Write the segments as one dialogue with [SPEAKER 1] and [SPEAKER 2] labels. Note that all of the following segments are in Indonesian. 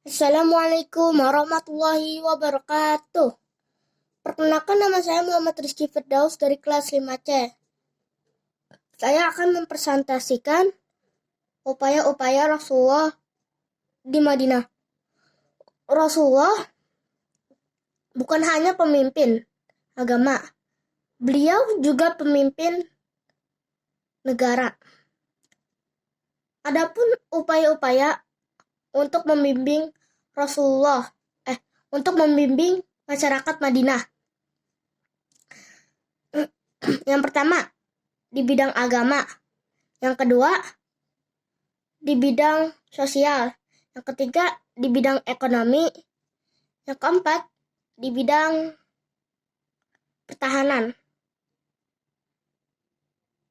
[SPEAKER 1] Assalamualaikum warahmatullahi wabarakatuh. Perkenalkan, nama saya Muhammad Rizky Firdaus dari kelas 5C. Saya akan mempresentasikan upaya-upaya Rasulullah di Madinah. Rasulullah bukan hanya pemimpin agama, beliau juga pemimpin negara. Adapun upaya-upaya untuk membimbing untuk membimbing masyarakat Madinah. Yang pertama, di bidang agama. Yang kedua, di bidang sosial. Yang ketiga, di bidang ekonomi. Yang keempat, di bidang pertahanan.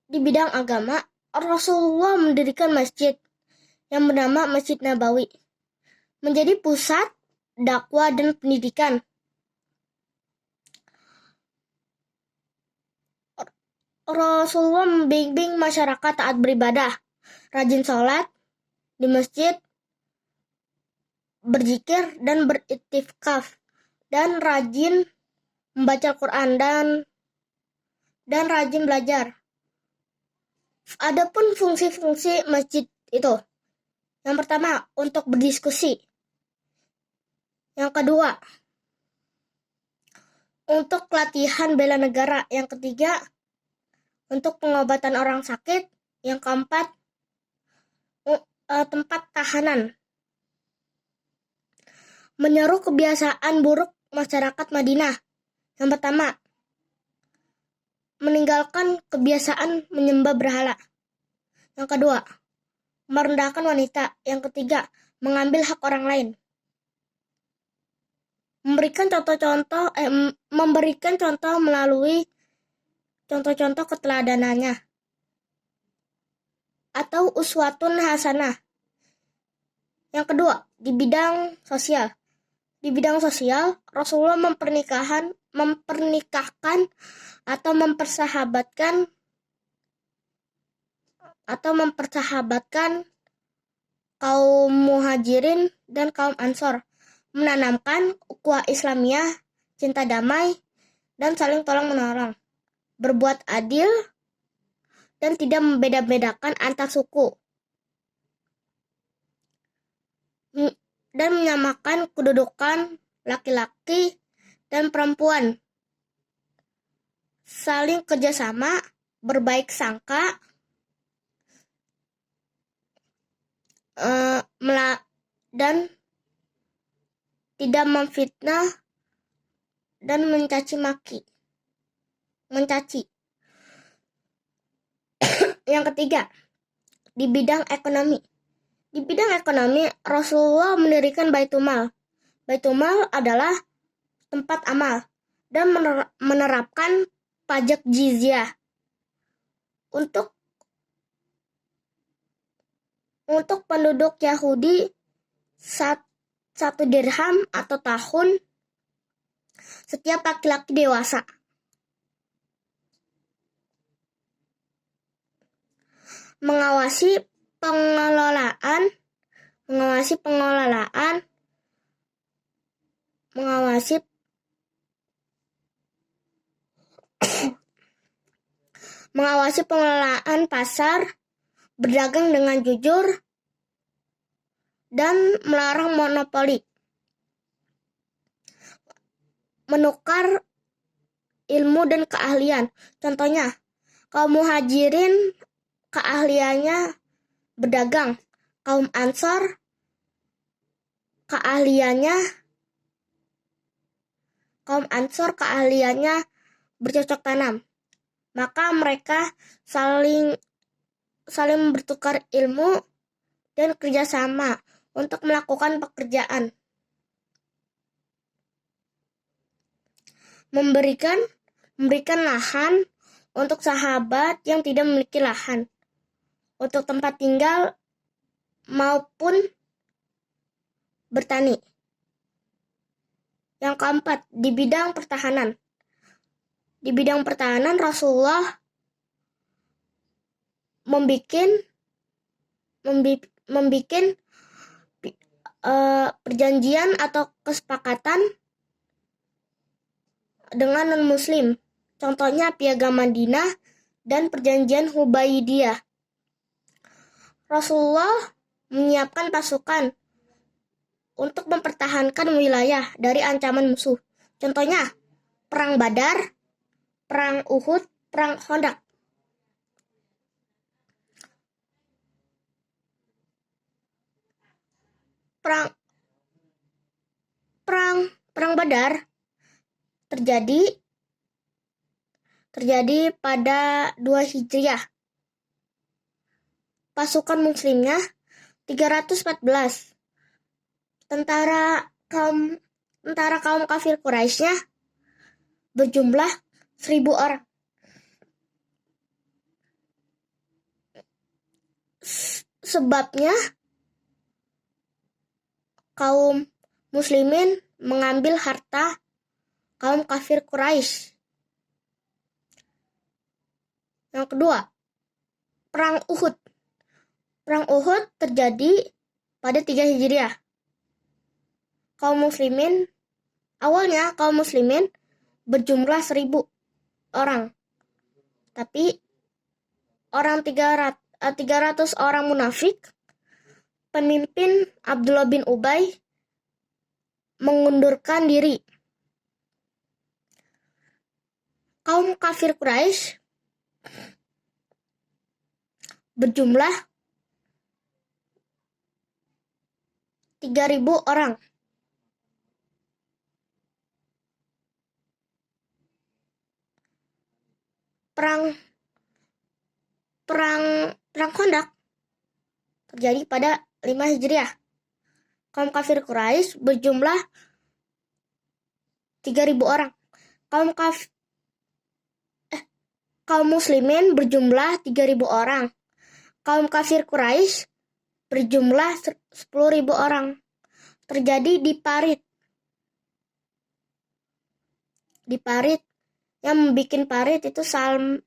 [SPEAKER 1] Di bidang agama, Rasulullah mendirikan masjid yang bernama Masjid Nabawi, menjadi pusat dakwah dan pendidikan. Rasulullah membimbing masyarakat taat beribadah, rajin sholat di masjid, berzikir dan beriktikaf, dan rajin membaca Al-Quran dan rajin belajar. Adapun fungsi-fungsi masjid itu, yang pertama, untuk berdiskusi. Yang kedua, untuk latihan bela negara. Yang ketiga, untuk pengobatan orang sakit. Yang keempat, tempat tahanan. Menyeru kebiasaan buruk masyarakat Madinah. Yang pertama, meninggalkan kebiasaan menyembah berhala. Yang kedua, merendahkan wanita. Yang ketiga, mengambil hak orang lain. Memberikan contoh melalui contoh-contoh keteladanannya atau uswatun hasanah. Yang kedua, di bidang sosial. Di bidang sosial, Rasulullah mempernikahkan atau mempersahabatkan kaum muhajirin dan kaum ansor, menanamkan ukhuwah Islamiyah, cinta damai, dan saling tolong-menolong, berbuat adil, dan tidak membeda-bedakan antar suku, dan menyamakan kedudukan laki-laki dan perempuan, saling kerjasama, berbaik sangka, dan tidak memfitnah dan mencaci. Yang ketiga, di bidang ekonomi. Di bidang ekonomi, Rasulullah mendirikan Baitul Mal. Baitul Mal adalah tempat amal dan menerapkan pajak jizyah untuk penduduk Yahudi 1 dirham atau tahun setiap laki-laki dewasa. Mengawasi pengelolaan pasar, berdagang dengan jujur, dan melarang monopoli. Menukar ilmu dan keahlian. Contohnya, kaum muhajirin keahliannya berdagang, kaum ansor keahliannya bercocok tanam. Maka mereka saling bertukar ilmu dan kerjasama untuk melakukan pekerjaan. Memberikan lahan untuk sahabat yang tidak memiliki lahan, untuk tempat tinggal maupun bertani. Yang keempat, di bidang pertahanan. Di bidang pertahanan, Rasulullah membikin perjanjian atau kesepakatan dengan non-muslim. Contohnya Piagam Madinah dan Perjanjian Hudaybiyah. Rasulullah menyiapkan pasukan untuk mempertahankan wilayah dari ancaman musuh. Contohnya Perang Badar, Perang Uhud, Perang Khandaq. Perang Badar terjadi pada 2 Hijriah. Pasukan muslimnya 314. Tentara kaum kafir Quraisynya berjumlah 1.000 orang. Sebabnya kaum muslimin mengambil harta kaum kafir Quraisy. Yang kedua, Perang Uhud. Perang Uhud terjadi pada 3 Hijriah. Awalnya kaum muslimin berjumlah 1.000 orang. Tapi 300 orang munafik, pemimpin Abdullah bin Ubay mengundurkan diri. Kaum kafir Quraisy berjumlah 3.000 orang. Perang Khandaq terjadi pada 5 Hijriah. Kaum kafir Quraisy berjumlah 3.000 orang. Kaum muslimin berjumlah 3.000 orang. Kaum kafir Quraisy berjumlah 10.000 orang. Terjadi di Parit. Yang membuat Parit itu Salm.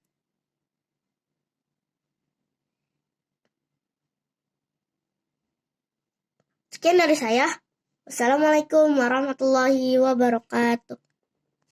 [SPEAKER 1] Sekian dari saya. Wassalamualaikum warahmatullahi wabarakatuh.